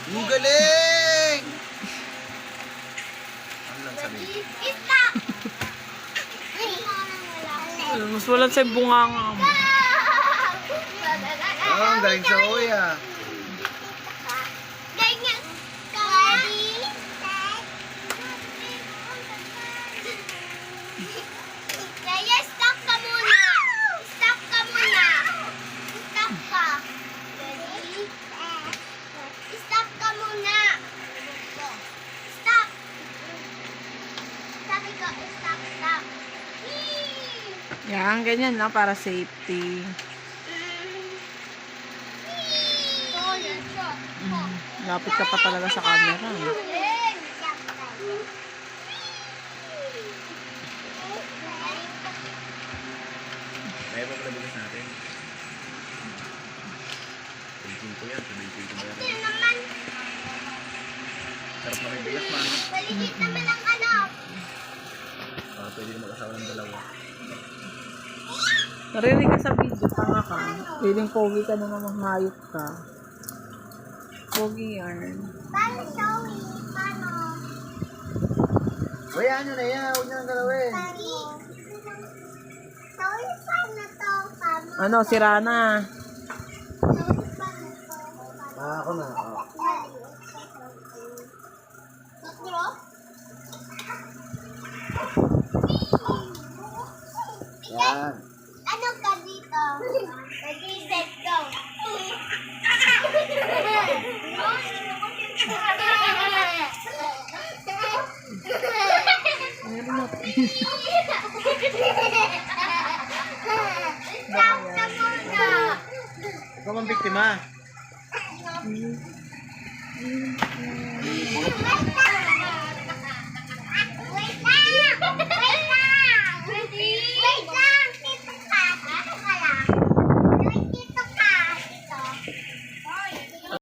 Ang galing! Ano lang sabihin? Mas walang sa bunganga mo. Ang galing sa Uya. Kaya stop ka muna. Stop ka muna. Stop ka. Ready? Stop ka muna. Stop. Sabi ko, stop, stop. Yan, ganyan lang para safety. Lapit ka pa talaga sa camera. Kaya pa pala bigas natin. Tingin ko yan. Sabihin ko yan. Sarap na may bigas, man. Baligid naman ang ano. Para pwede na mag-asawa ng dalawa. Narinig ka sa video, tanga ka. Feeling pogi ka na naman, mayot ka. Pogi yan. Paano, Joey? Paano? Hayaan nyo na yan. Huwag nyo nang galawin. Joey, paano to? Paano? Ano, sira na. Joey, paano to? Ako na. Oh. Tutro? Yan. Ano ka dito? Ready, set, go. Meron na. Stop na muna. Ikaw ang biktima.